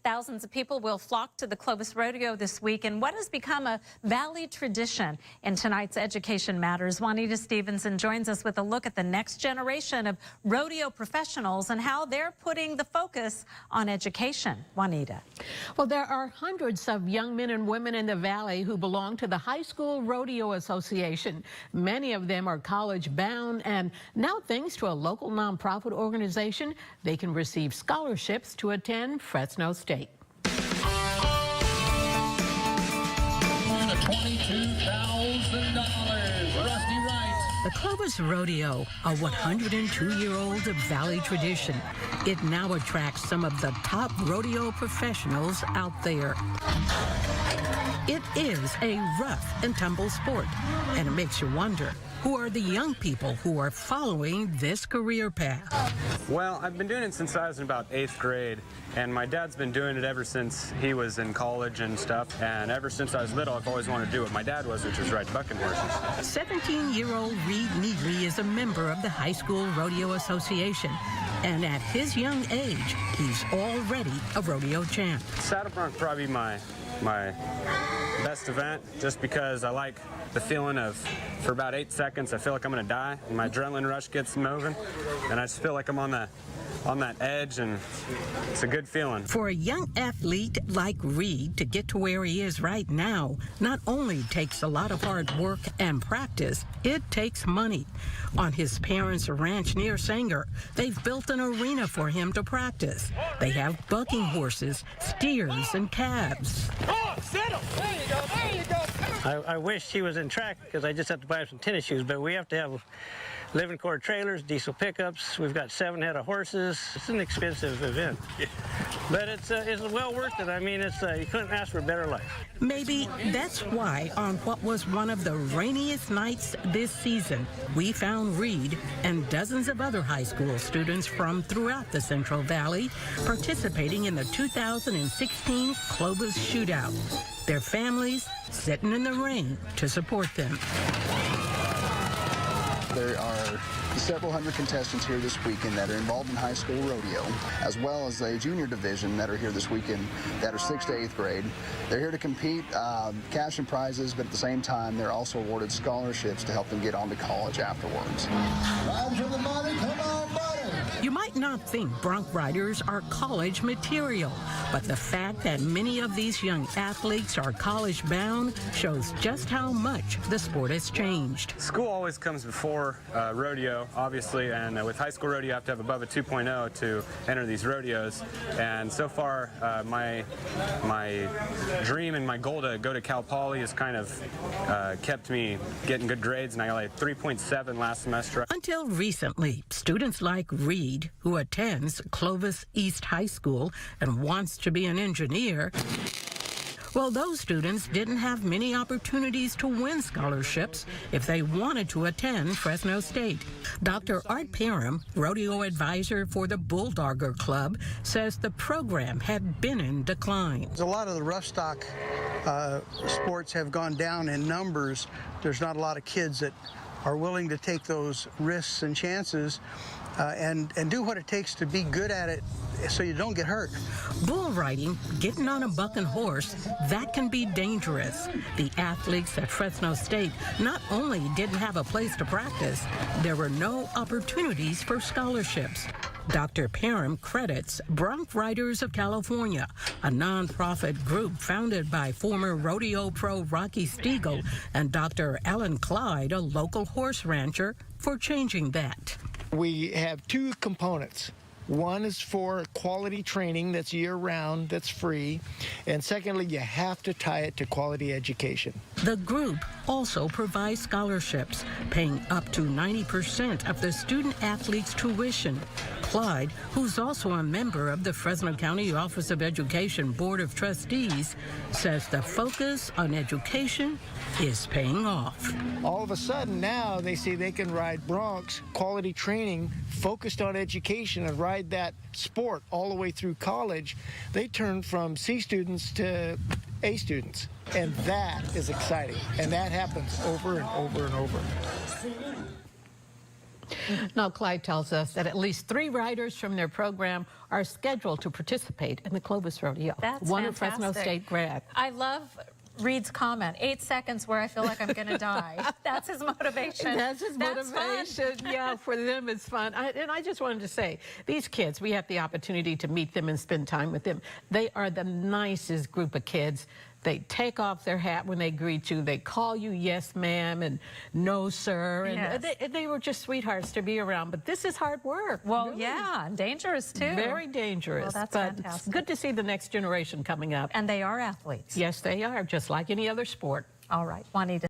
Thousands of people will flock to the Clovis Rodeo this week in what has become a Valley tradition. In tonight's Education Matters, Juanita Stevenson joins us with a look at the next generation of rodeo professionals and how they're putting the focus on education. Juanita. Well, there are hundreds of young men and women in the Valley who belong to the High School Rodeo Association. Many of them are college-bound, and now thanks to a local nonprofit organization, they can receive scholarships to attend Fresno State. The Clovis Rodeo, a 102-year-old Valley tradition. It now attracts some of the top rodeo professionals out there. It is a rough and tumble sport, and it makes you wonder, who are the young people who are following this career path? Well, I've been doing it since I was in about 8th grade, and my dad's been doing it ever since he was in college and stuff, and ever since I was little, I've always wanted to do what my dad was, which is ride bucking horses. 17-year-old Reed Needley is a member of the High School Rodeo Association, and at his young age, he's already a rodeo champ. Saddle bronc probably my best event, just because I like the feeling of, for about 8 seconds, I feel like I'm gonna die, and my adrenaline rush gets moving, and I just feel like I'm on that edge, and it's a good feeling. For a young athlete like Reed to get to where he is right now, not only takes a lot of hard work and practice, it takes money. On his parents' ranch near Sanger, they've built an arena for him to practice. They have bucking horses, steers, and calves. Oh, settle! There you go, there you go. I wish he was in track because I just have to buy him some tennis shoes, but we have to have living core trailers, diesel pickups. We've got 7 head of horses. It's an expensive event, but it's well worth it. I mean, you couldn't ask for a better life. Maybe that's why on what was one of the rainiest nights this season, we found Reed and dozens of other high school students from throughout the Central Valley participating in the 2016 Clovis Shootout. Their families sitting in the rain to support them. There are several hundred contestants here this weekend that are involved in high school rodeo, as well as a junior division that are here this weekend that are 6th to 8th grade. They're here to compete, cash and prizes, but at the same time, they're also awarded scholarships to help them get on to college afterwards. Ride for the money, come on, buddy! You might not think bronc riders are college material, but the fact that many of these young athletes are college-bound shows just how much the sport has changed. School always comes before rodeo, obviously, and with high school rodeo, you have to have above a 2.0 to enter these rodeos. And so far, my dream and my goal to go to Cal Poly has kind of kept me getting good grades, and I got like 3.7 last semester. Until recently, students like Reed, who attends Clovis East High School and wants to be an engineer, well, those students didn't have many opportunities to win scholarships if they wanted to attend Fresno State. Dr. Art Parham, rodeo advisor for the Bulldogger Club, says the program had been in decline. A lot of the rough stock sports have gone down in numbers. There's not a lot of kids that are willing to take those risks and chances and do what it takes to be good at it so you don't get hurt. Bull riding, getting on a bucking horse, that can be dangerous. The athletes at Fresno State not only didn't have a place to practice, there were no opportunities for scholarships. Dr. Parham credits Bronc Riders of California, a nonprofit group founded by former rodeo pro Rocky Stiegel and Dr. Alan Clyde, a local horse rancher, for changing that. We have 2 components. One is for quality training that's year-round, that's free. And secondly, you have to tie it to quality education. The group also provides scholarships, paying up to 90% of the student-athlete's tuition. Clyde, who's also a member of the Fresno County Office of Education Board of Trustees, says the focus on education is paying off. All of a sudden now they see they can ride broncs, quality training, focused on education, and ride that sport all the way through college. They turn from C students to A students, and that is exciting, and that happens over and over and over. Now, Clyde tells us that at least 3 riders from their program are scheduled to participate in the Clovis Rodeo. That's one fantastic. a Fresno State grad. I love Reed's comment, 8 seconds where I feel like I'm going to die. That's his motivation. That's his motivation. Yeah, for them it's fun. And I just wanted to say, these kids, we have the opportunity to meet them and spend time with them. They are the nicest group of kids. They take off their hat when they greet you. They call you yes, ma'am, and no, sir. And Yes. they were just sweethearts to be around. But this is hard work. Well, really. yeah, and dangerous too. Very dangerous. Well, that's but fantastic. It's good to see the next generation coming up. And they are athletes. Yes, they are, just like any other sport. All right, Juanita.